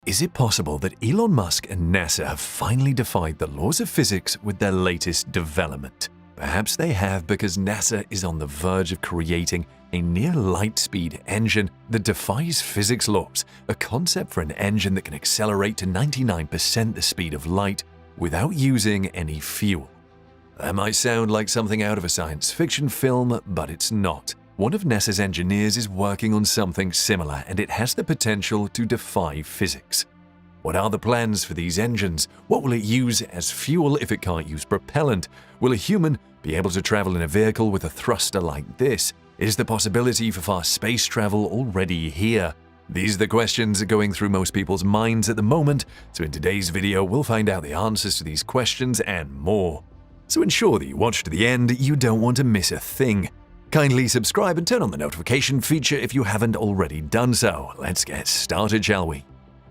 Is it possible that Elon Musk and NASA have finally defied the laws of physics with their latest development? Perhaps they have, because NASA is on the verge of creating a near-light-speed engine that defies physics laws, a concept for an engine that can accelerate to 99% the speed of light without using any fuel. That might sound like something out of a science fiction film, but it's not. One of NASA's engineers is working on something similar, and it has the potential to defy physics. What are the plans for these engines? What will it use as fuel if it can't use propellant? Will a human be able to travel in a vehicle with a thruster like this? Is the possibility for fast space travel already here? These are the questions going through most people's minds at the moment, so in today's video we'll find out the answers to these questions and more. So ensure that you watch to the end, you don't want to miss a thing. Kindly subscribe and turn on the notification feature if you haven't already done so. Let's get started, shall we?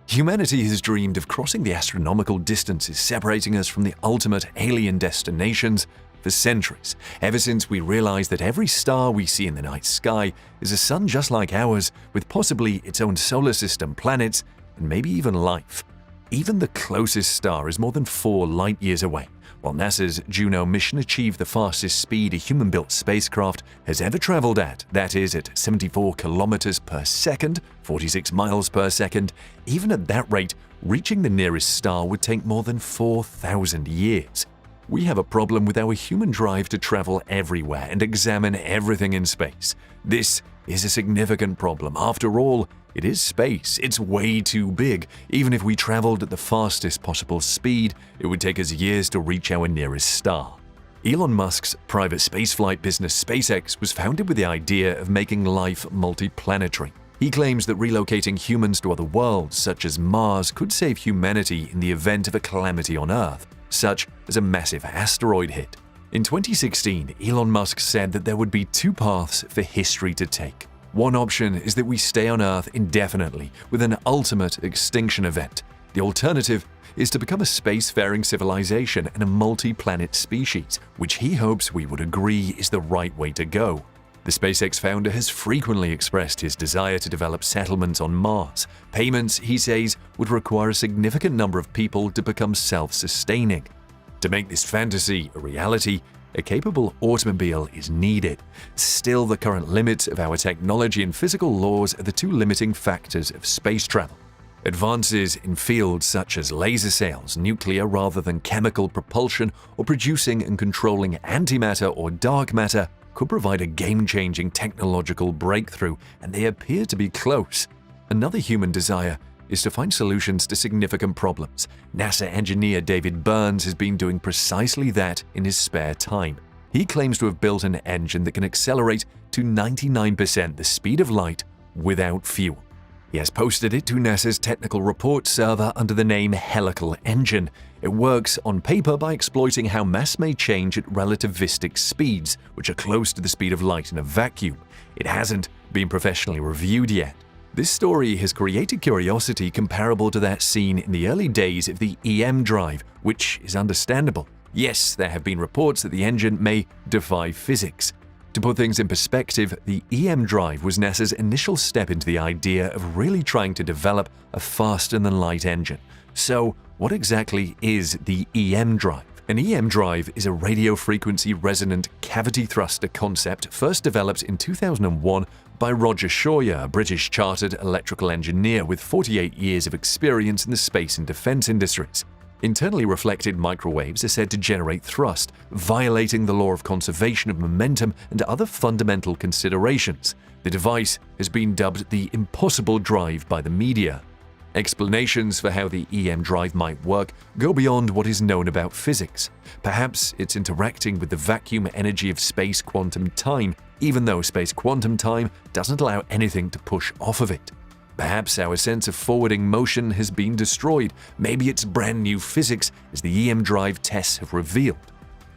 Humanity has dreamed of crossing the astronomical distances separating us from the ultimate alien destinations for centuries, ever since we realized that every star we see in the night sky is a sun just like ours, with possibly its own solar system, planets, and maybe even life. Even the closest star is more than 4 light-years away. While NASA's Juno mission achieved the fastest speed a human-built spacecraft has ever traveled at, that is, at 74 kilometers per second, 46 miles per second, even at that rate, reaching the nearest star would take more than 4,000 years. We have a problem with our human drive to travel everywhere and examine everything in space. This is a significant problem. After all, it is space. It's way too big. Even if we traveled at the fastest possible speed, it would take us years to reach our nearest star. Elon Musk's private spaceflight business SpaceX was founded with the idea of making life multiplanetary. He claims that relocating humans to other worlds, such as Mars, could save humanity in the event of a calamity on Earth, such as a massive asteroid hit. In 2016, Elon Musk said that there would be 2 paths for history to take. One option is that we stay on Earth indefinitely with an ultimate extinction event. The alternative is to become a spacefaring civilization and a multi-planet species, which he hopes we would agree is the right way to go. The SpaceX founder has frequently expressed his desire to develop settlements on Mars. Payments, he says, would require a significant number of people to become self-sustaining. To make this fantasy a reality, a capable automobile is needed. Still, the current limits of our technology and physical laws are the 2 limiting factors of space travel. Advances in fields such as laser sails, nuclear rather than chemical propulsion, or producing and controlling antimatter or dark matter could provide a game-changing technological breakthrough, and they appear to be close. Another human desire is to find solutions to significant problems. NASA engineer David Burns has been doing precisely that in his spare time. He claims to have built an engine that can accelerate to 99% the speed of light without fuel. He has posted it to NASA's technical report server under the name Helical Engine. It works on paper by exploiting how mass may change at relativistic speeds, which are close to the speed of light in a vacuum. It hasn't been professionally reviewed yet. This story has created curiosity comparable to that seen in the early days of the EM drive, which is understandable. Yes, there have been reports that the engine may defy physics. To put things in perspective, the EM drive was NASA's initial step into the idea of really trying to develop a faster-than-light engine. So, what exactly is the EM drive? An EM drive is a radio frequency resonant cavity thruster concept first developed in 2001 by Roger Shawyer, a British chartered electrical engineer with 48 years of experience in the space and defense industries. Internally reflected microwaves are said to generate thrust, violating the law of conservation of momentum and other fundamental considerations. The device has been dubbed the impossible drive by the media. Explanations for how the EM drive might work go beyond what is known about physics. Perhaps it's interacting with the vacuum energy of space quantum time, even though space quantum time doesn't allow anything to push off of it. Perhaps our sense of forwarding motion has been destroyed. Maybe it's brand new physics, as the EM drive tests have revealed.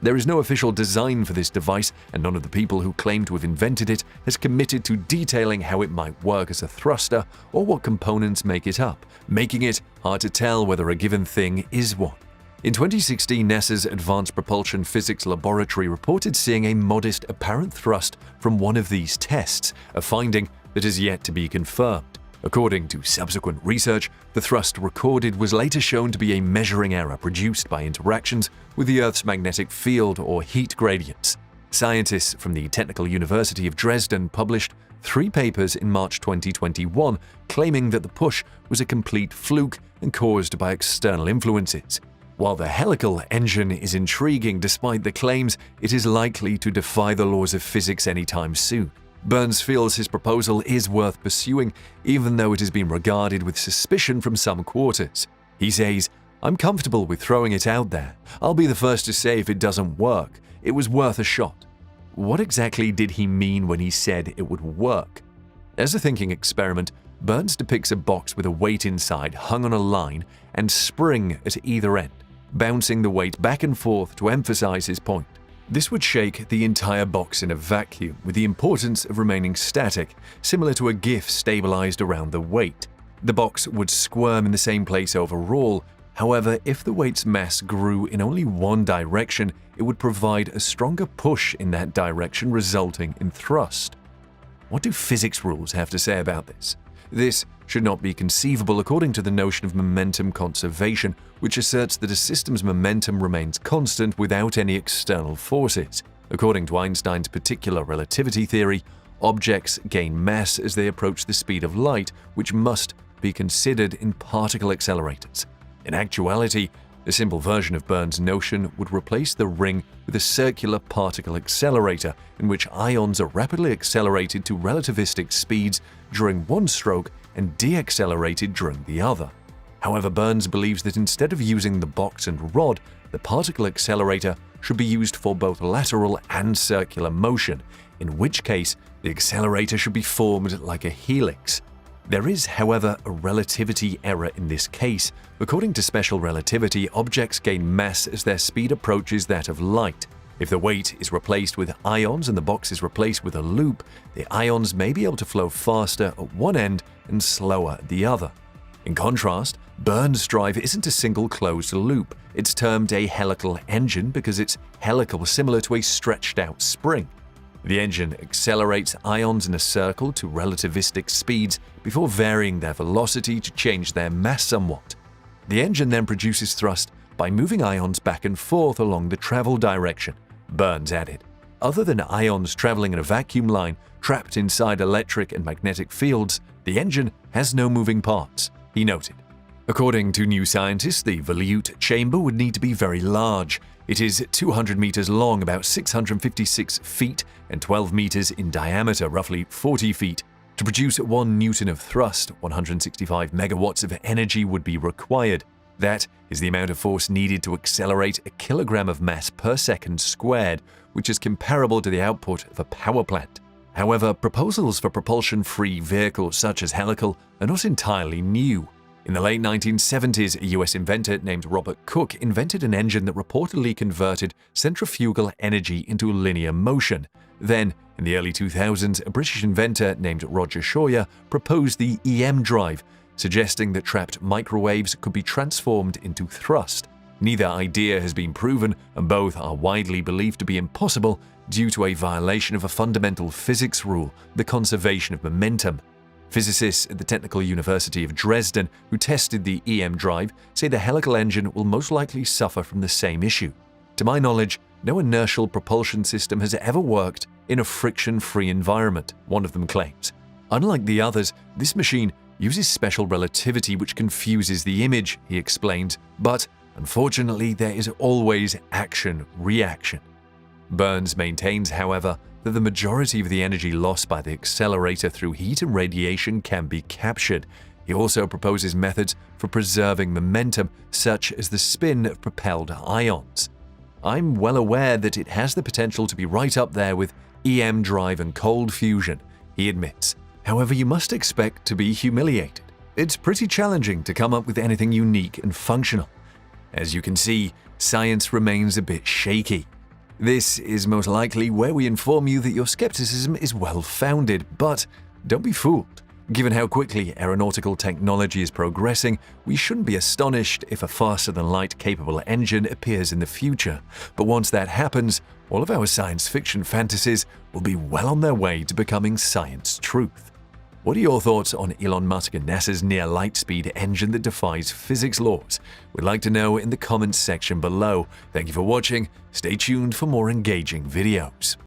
There is no official design for this device, and none of the people who claim to have invented it has committed to detailing how it might work as a thruster or what components make it up, making it hard to tell whether a given thing is one. In 2016, NASA's Advanced Propulsion Physics Laboratory reported seeing a modest apparent thrust from one of these tests, a finding that is yet to be confirmed. According to subsequent research, the thrust recorded was later shown to be a measuring error produced by interactions with the Earth's magnetic field or heat gradients. Scientists from the Technical University of Dresden published 3 papers in March 2021 claiming that the push was a complete fluke and caused by external influences. While the helical engine is intriguing despite the claims, it is likely to defy the laws of physics anytime soon. Burns feels his proposal is worth pursuing, even though it has been regarded with suspicion from some quarters. He says, "I'm comfortable with throwing it out there. I'll be the first to say if it doesn't work. It was worth a shot." What exactly did he mean when he said it would work? As a thinking experiment, Burns depicts a box with a weight inside hung on a line and spring at either end, bouncing the weight back and forth to emphasize his point. This would shake the entire box in a vacuum, with the importance of remaining static, similar to a GIF stabilized around the weight. The box would squirm in the same place overall. However, if the weight's mass grew in only one direction, it would provide a stronger push in that direction, resulting in thrust. What do physics rules have to say about this? This should not be conceivable according to the notion of momentum conservation, which asserts that a system's momentum remains constant without any external forces. According to Einstein's particular relativity theory, objects gain mass as they approach the speed of light, which must be considered in particle accelerators. In actuality, a simple version of Burns' notion would replace the ring with a circular particle accelerator in which ions are rapidly accelerated to relativistic speeds during one stroke and deaccelerated during the other. However, Burns believes that instead of using the box and rod, the particle accelerator should be used for both lateral and circular motion, in which case the accelerator should be formed like a helix. There is, however, a relativity error in this case. According to special relativity, objects gain mass as their speed approaches that of light. If the weight is replaced with ions and the box is replaced with a loop, the ions may be able to flow faster at one end and slower at the other. In contrast, Burns' drive isn't a single closed loop. It's termed a helical engine because it's helical, similar to a stretched-out spring. The engine accelerates ions in a circle to relativistic speeds before varying their velocity to change their mass somewhat. The engine then produces thrust by moving ions back and forth along the travel direction. Burns added, "Other than ions traveling in a vacuum line trapped inside electric and magnetic fields, the engine has no moving parts," he noted. According to New Scientist, the volute chamber would need to be very large. It is 200 meters long, about 656 feet, and 12 meters in diameter, roughly 40 feet. To produce 1 newton of thrust, 165 megawatts of energy would be required. That is the amount of force needed to accelerate a kilogram of mass per second squared, which is comparable to the output of a power plant. However, proposals for propulsion-free vehicles such as helical are not entirely new. In the late 1970s, a US inventor named Robert Cook invented an engine that reportedly converted centrifugal energy into linear motion. Then, in the early 2000s, a British inventor named Roger Shawyer proposed the EM drive, suggesting that trapped microwaves could be transformed into thrust. Neither idea has been proven, and both are widely believed to be impossible due to a violation of a fundamental physics rule, the conservation of momentum. Physicists at the Technical University of Dresden, who tested the EM drive, say the helical engine will most likely suffer from the same issue. To my knowledge, no inertial propulsion system has ever worked in a friction-free environment, one of them claims. Unlike the others, this machine uses special relativity which confuses the image, he explains, but unfortunately there is always action-reaction. Burns maintains, however, that the majority of the energy lost by the accelerator through heat and radiation can be captured. He also proposes methods for preserving momentum, such as the spin of propelled ions. "I'm well aware that it has the potential to be right up there with EM drive and cold fusion," he admits. However, you must expect to be humiliated. It's pretty challenging to come up with anything unique and functional. As you can see, science remains a bit shaky. This is most likely where we inform you that your skepticism is well-founded, but don't be fooled. Given how quickly aeronautical technology is progressing, we shouldn't be astonished if a faster-than-light capable engine appears in the future. But once that happens, all of our science fiction fantasies will be well on their way to becoming science truth. What are your thoughts on Elon Musk and NASA's near light speed engine that defies physics laws? We'd like to know in the comments section below. Thank you for watching. Stay tuned for more engaging videos.